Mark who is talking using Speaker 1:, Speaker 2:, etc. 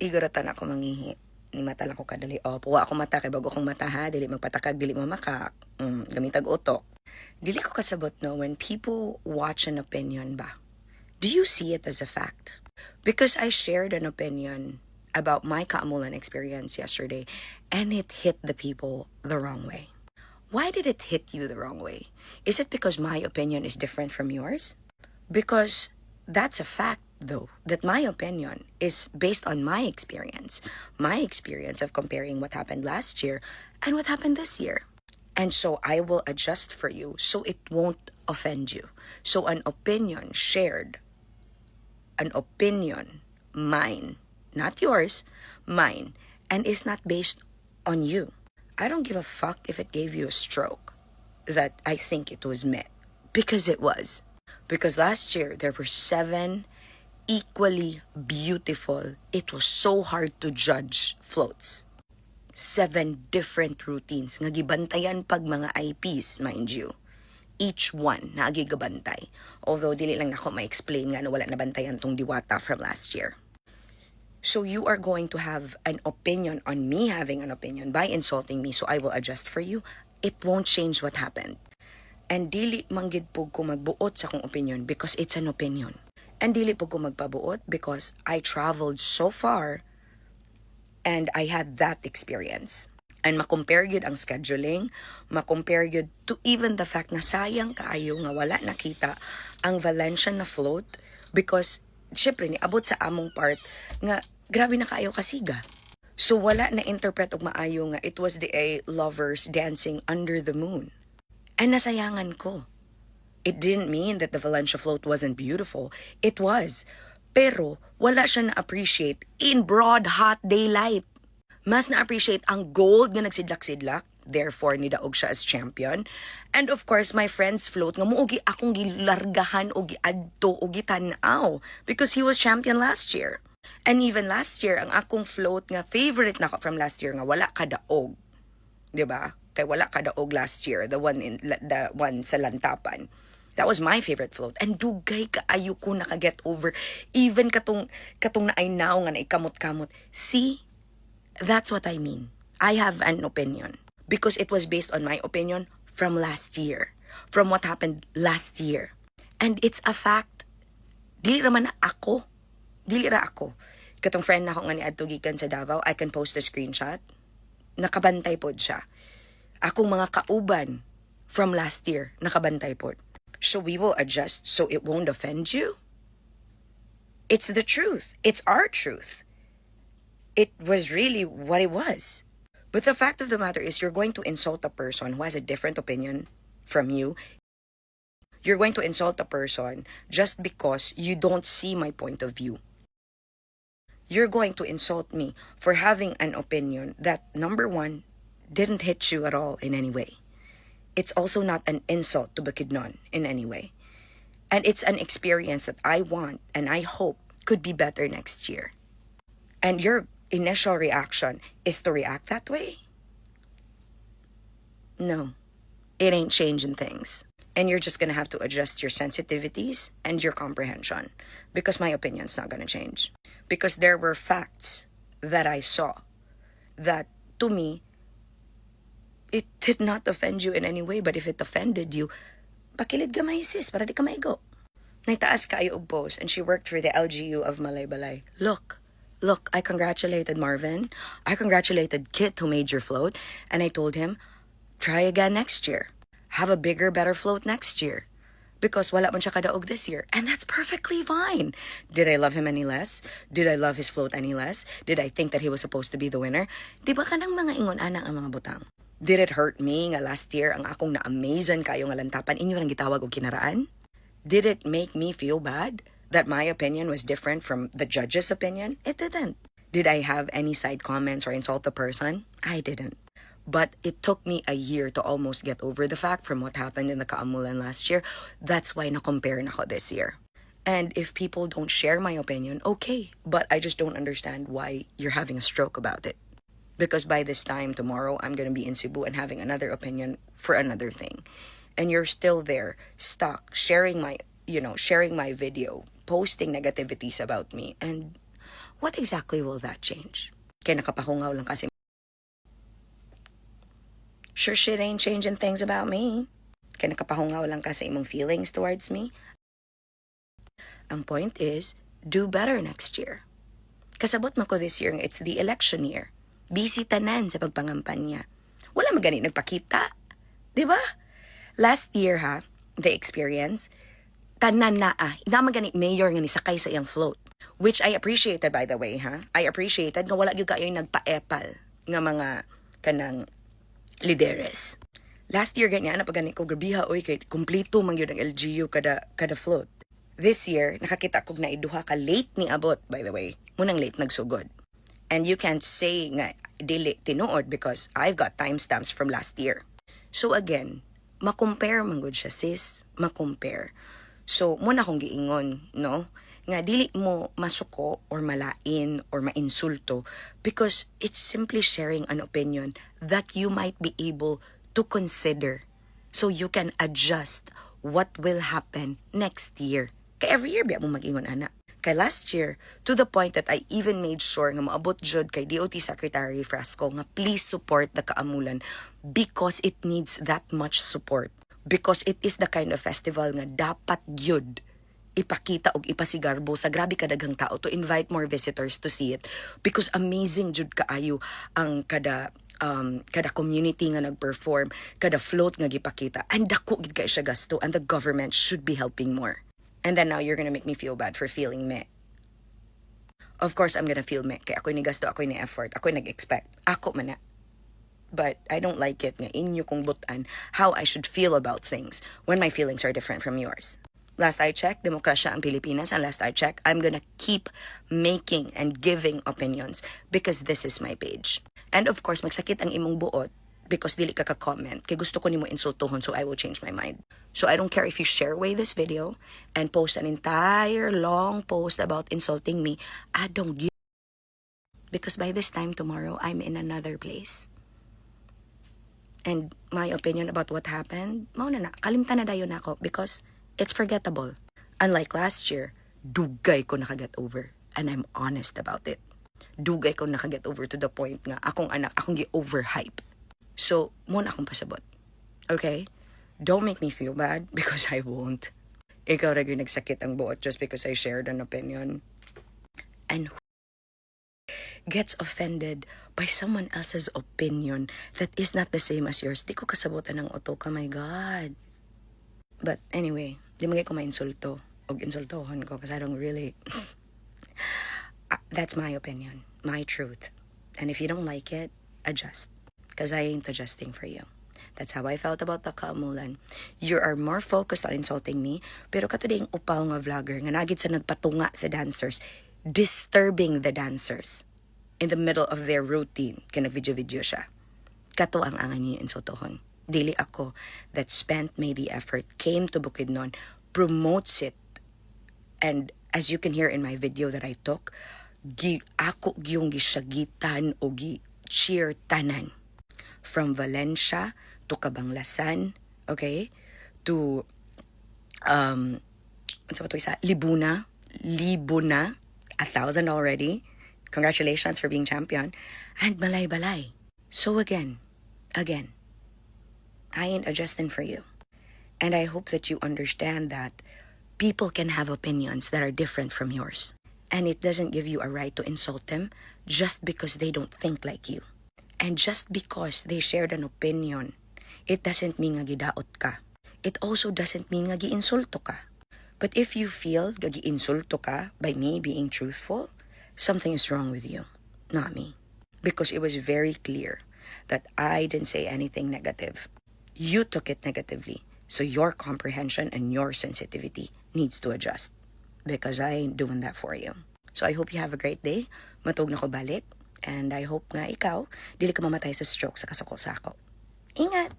Speaker 1: Igoratan ako manghihi. Ni mata lang ko kadali. Puwa ako mata kay bago akong mata ha. Dili magpatakag, dili mamakak. Gamitag utok. Dili ko kasabot no when people watch an opinion ba. Do you see it as a fact? Because I shared an opinion about my Kaamulan experience yesterday and it hit the people the wrong way. Why did it hit you the wrong way? Is it because my opinion is different from yours? Because that's a fact, though, that my opinion is based on my experience of comparing what happened last year and what happened this year. And so I will adjust for you so it won't offend you. So an opinion shared, an opinion, mine, not yours, mine, and is not based on you. I don't give a fuck if it gave you a stroke that I think it was met, because it was. Because last year, there were 7 equally beautiful, it was so hard to judge floats. 7 different routines. Nga gibantayan pag mga IPs, mind you. Each one na gigabantay. Although, dili lang ako ma-explain nga na wala nabantayan tong diwata from last year. So you are going to have an opinion on me having an opinion by insulting me, so I will adjust for you. It won't change what happened. And dili manggid po ko magbuot sa kong opinion because it's an opinion. And dili po ko magpabuot because I traveled so far and I had that experience. And makompare yun ang scheduling, makompare yun to even the fact na sayang kaayo nga wala nakita ang Valencian na float because syempre niabot sa among part nga grabe na kaayo kasiga. So wala na interpret og maayo nga it was the lovers dancing under the moon. And nasayangan ko. It didn't mean that the Valencia float wasn't beautiful. It was. Pero wala siya na-appreciate in broad hot daylight. Mas na-appreciate ang gold nga nagsidlak-sidlak. Therefore, nidaog siya as champion. And of course, my friend's float nga muugi akong gilargahan o giadto o gitanaw because he was champion last year. And even last year, ang akong float nga favorite na from last year nga wala kadaog. 'Di ba? Kay wala kadaog last year, the one sa lantapan. That was my favorite float. And dugay kaayo ko nakaget over. Even katong naay now nga naikamot-kamot. See? That's what I mean. I have an opinion. Because it was based on my opinion from last year. From what happened last year. And it's a fact. Dili raman na ako. Dili ra ako. Katong friend na ako nga ni adto gikan sa Davao, I can post a screenshot. Nakabantay pod siya. Akong mga kauban from last year, nakabantay pod. So we will adjust so it won't offend you. It's the truth. It's our truth. It was really what it was. But the fact of the matter is you're going to insult a person who has a different opinion from you. You're going to insult a person just because you don't see my point of view. You're going to insult me for having an opinion that, number one, didn't hit you at all in any way. It's also not an insult to Bakidnon in any way. And it's an experience that I want and I hope could be better next year. And your initial reaction is to react that way? No, it ain't changing things. And you're just gonna have to adjust your sensitivities and your comprehension because my opinion's not gonna change. Because there were facts that I saw that, to me, it did not offend you in any way, but if it offended you, pakilid gamay sis, para di ka maigo. Naitaas Kayo og post, and she worked for the LGU of Balay. Look, I congratulated Marvin. I congratulated Kit who made your float, and I told him, try again next year. Have a bigger, better float next year. Because wala man siya kadaog this year. And that's perfectly fine. Did I love him any less? Did I love his float any less? Did I think that he was supposed to be the winner? Di ba kanang mga ingon-ana ang mga butang? Did it hurt me nga last year ang akong na-amazan kayo nga lantapan inyo nang gitawag og kinaraan? Did it make me feel bad that my opinion was different from the judge's opinion? It didn't. Did I have any side comments or insult the person? I didn't. But it took me a year to almost get over the fact from what happened in the Kaamulan last year. That's why na-compare na ko this year. And if people don't share my opinion, okay. But I just don't understand why you're having a stroke about it. Because by this time tomorrow, I'm going to be in Cebu and having another opinion for another thing. And you're still there, stuck, sharing my video, posting negativities about me. And what exactly will that change? Kaya nakapahungaw lang kasi. Sure shit ain't changing things about me. Kaya nakapahungaw lang kasi imong feelings towards me. Ang point is, do better next year. Kasabot man ko this year, it's the election year. Busy tanan sa pagpangampanya. Wala magani nagpakita. Diba? Last year ha, the experience, tanan na ina magani mayor nga ni sakay sa iyang float. Which I appreciated, by the way, ha? I appreciated nga wala gyud kayo nagpaepal nga mga kanang lideres. Last year ganyan na pagani ko grabiha oy kay kumpleto man gyud ang LGU kada float. This year nakakita kog naiduha ka late ni abot, by the way. Munang late nagsugod. And you can't say nga dili tinuod because I've got timestamps from last year. So again, makompare man gud siya sis, makompare. So muna kong giingon, no? Nga dili mo masuko or malain or mainsulto because it's simply sharing an opinion that you might be able to consider so you can adjust what will happen next year. Kaya every year biya mo mag-ingon ana. Kay last year, to the point that I even made sure nga maabot jud kay DOT Secretary Frasco nga please support the Kaamulan because it needs that much support. Because it is the kind of festival nga dapat gyud ipakita og ipasigarbo sa grabe kadaghang tao to invite more visitors to see it because amazing jud kaayo ang kada community nga nagperform, kada float nga gipakita, and dako gid kay siya gasto, and the government should be helping more. And then now you're gonna make me feel bad for feeling me. Of course I'm gonna feel me kay ako'y ni gasto, ako'y ni effort, ako'y nag-expect, ako man na. But I don't like it nga inyo kong butan how I should feel about things when my feelings are different from yours. Last I checked, demokrasya ang Pilipinas, and last I checked, I'm gonna keep making and giving opinions because this is my page. And of course, magsakit ang imong buot because dili ka ka-comment. Kaya gusto ko nimo insultuhon, so I will change my mind. So I don't care if you share away this video and post an entire long post about insulting me. I don't give. Because by this time tomorrow, I'm in another place. And my opinion about what happened, kalimtan na dayon ako because it's forgettable. Unlike last year, dugay ko nakaget over. And I'm honest about it. Dugay ko nakaget over to the point nga akong anak, akong gi-overhype. So, muna akong pasabot. Okay? Don't make me feel bad because I won't. Ikaw rin yung nagsakit ang buot just because I shared an opinion. And who gets offended by someone else's opinion that is not the same as yours? Di ko kasabotan ng otok, oh my God. But anyway, di magay ko ma-insulto o insultohon ko because I don't really... That's my opinion, my truth. And if you don't like it, adjust. Because I ain't adjusting for you. That's how I felt about the Kaamulan. You are more focused on insulting me, pero katuding upaw nga vlogger nga nagit sa nagpatunga sa dancers, disturbing the dancers in the middle of their routine. Kaya nag-video-video siya. Kato ang angan niyo insultohon. Dili ako that made the effort, came to Bukidnon, promotes it. And as you can hear in my video that I took, ako yung gisagitan o gi-cheer tanan. From Valencia to Cabanglasan, okay? To, Libuna, 1,000 already. Congratulations for being champion. And Balay-Balay. So again, I ain't adjusting for you. And I hope that you understand that people can have opinions that are different from yours. And it doesn't give you a right to insult them just because they don't think like you. And just because they shared an opinion, it doesn't mean nga gidaot ka. It also doesn't mean nga giinsulto ka. But if you feel nga giinsulto ka by me being truthful, something is wrong with you, not me. Because it was very clear that I didn't say anything negative. You took it negatively. So your comprehension and your sensitivity needs to adjust. Because I ain't doing that for you. So I hope you have a great day. Matug na ko balik. And I hope nga ikaw, dili ka mamatay sa stroke sa kasako-sako. Ingat!